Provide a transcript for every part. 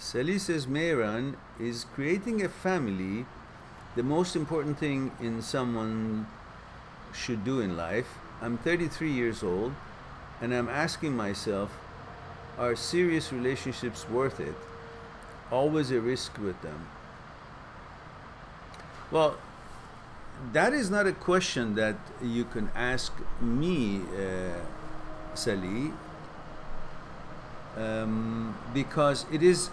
Sally says, Mehran, is creating a family the most important thing in someone should do in life? I'm 33 years old and I'm asking myself, are serious relationships worth it? Always a risk with them. Well, that is not a question that you can ask me, Sally, because it is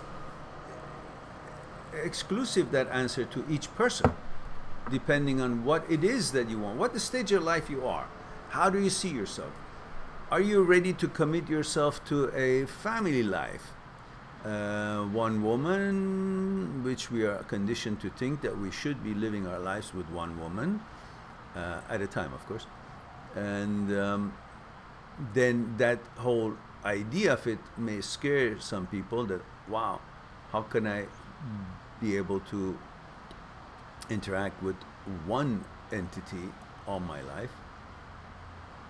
exclusive, that answer, to each person, depending on what it is that you want, what the stage of life you are. How do you see yourself? Are you ready to commit yourself to a family life? One woman, which we are conditioned to think that we should be living our lives with one woman at a time, of course. And then that whole idea of it may scare some people, that, wow, how can I be able to interact with one entity all my life?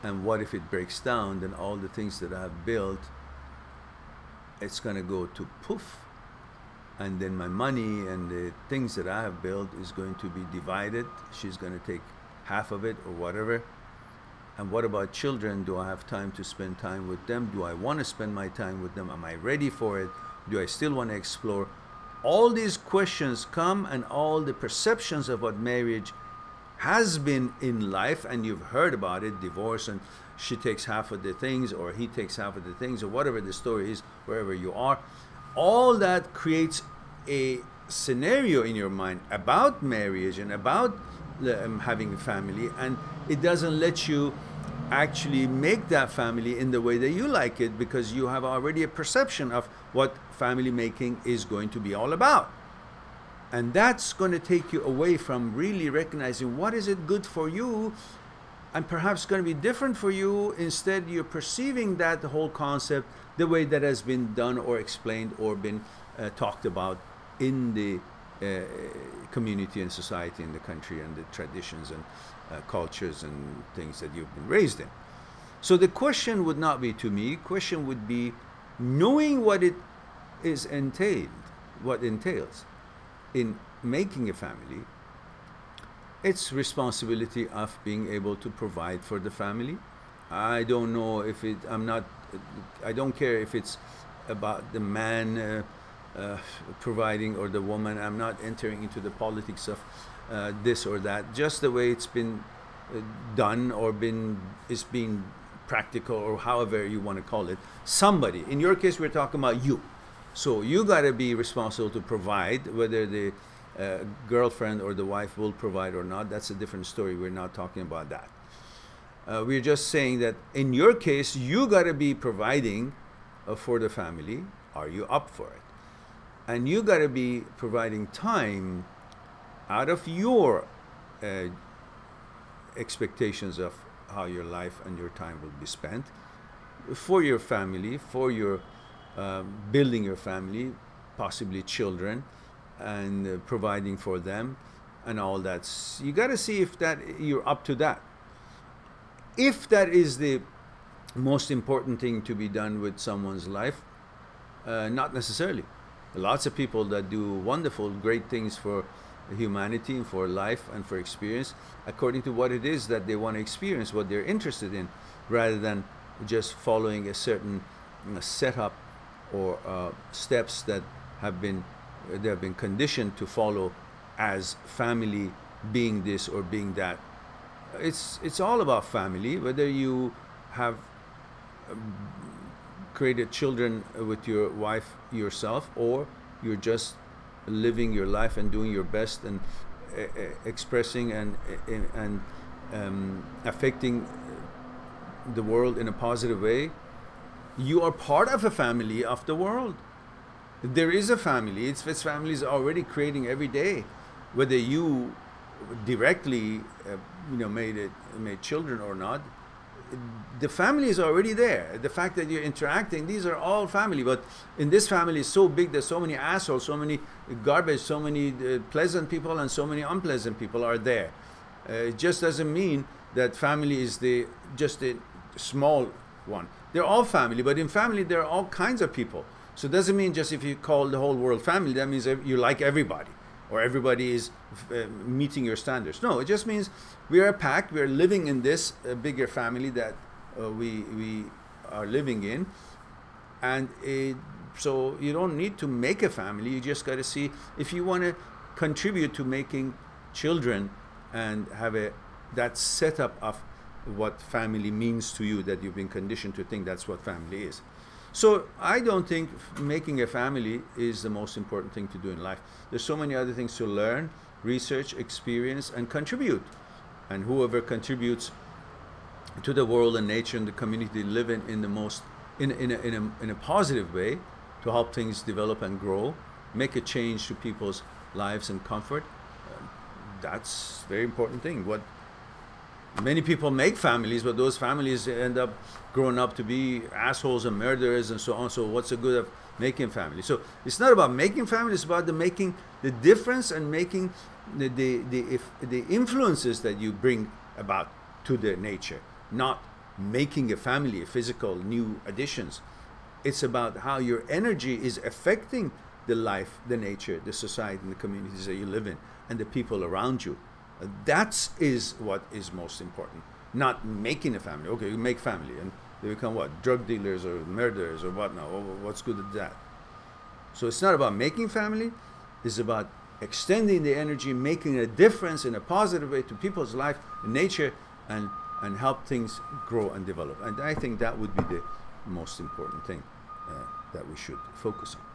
And what if it breaks down? Then all the things that I've built, it's going to go to poof. And then my money and the things that I have built is going to be divided. She's going to take half of it or whatever. And what about children? Do I have time to spend time with them? Do I want to spend my time with them? Am I ready for it? Do I still want to explore? All these questions come, and all the perceptions of what marriage has been in life, and you've heard about it, divorce, and she takes half of the things, or he takes half of the things, or whatever the story is, wherever you are. All that creates a scenario in your mind about marriage and about having a family, and it doesn't let you actually make that family in the way that you like it, because you have already a perception of what family making is going to be all about. And that's going to take you away from really recognizing what is it good for you, and perhaps going to be different for you. Instead, you're perceiving that the whole concept the way that has been done or explained or been talked about in the community and society in the country, and the traditions and cultures and things that you've been raised in. So the question would not be to me, question would be knowing what it is entailed, what entails in making a family. It's responsibility of being able to provide for the family. I don't know if it, I don't care if it's about the man providing or the woman. I'm not entering into the politics of this or that. Just the way it's been done, or is being practical, or however you want to call it. Somebody, in your case, we're talking about you. So you got to be responsible to provide. Whether the girlfriend or the wife will provide or not, that's a different story. We're not talking about that. We're just saying that in your case, you got to be providing for the family. Are you up for it? And you got to be providing time out of your expectations of how your life and your time will be spent for your family, for your building your family, possibly children, and providing for them and all that. You got to see if that you're up to that. If that is the most important thing to be done with someone's life, not necessarily. Lots of people that do wonderful, great things for humanity and for life and for experience, according to what it is that they want to experience, what they're interested in, rather than just following a certain setup or steps that have been conditioned to follow as family, being this or being that. It's all about family, whether you have created children with your wife yourself, or you're just living your life and doing your best and expressing and affecting the world in a positive way. You are part of a family of the world. There is a family. Its family is already creating every day, whether you directly made children or not. The family is already there. The fact that you're interacting, these are all family. But in this family is so big, there's so many assholes, so many garbage, so many pleasant people, and so many unpleasant people are there. It just doesn't mean that family is just a small one. They're all family, but in family there are all kinds of people. So it doesn't mean just if you call the whole world family, that means you like everybody, or everybody is meeting your standards. No, it just means we are a pack, we are living in this bigger family that we are living in. And so you don't need to make a family, you just got to see if you want to contribute to making children and have that setup of what family means to you, that you've been conditioned to think that's what family is. So I don't think making a family is the most important thing to do in life. There's so many other things to learn, research, experience, and contribute. And whoever contributes to the world and nature and the community live in the most in a positive way to help things develop and grow, make a change to people's lives and comfort. That's a very important thing. What many people make families, but those families end up growing up to be assholes and murderers and so on. So what's the good of making family? So it's not about making family, it's about making the difference and making the influences that you bring about to the nature, not making a family, a physical new additions. It's about how your energy is affecting the life, the nature, the society, and the communities that you live in, and the people around you. That is what is most important, not making a family. Okay, you make family and they become what? Drug dealers or murderers or what now? What's good at that? So it's not about making family, it's about extending the energy, making a difference in a positive way to people's life, nature, and help things grow and develop. And I think that would be the most important thing that we should focus on.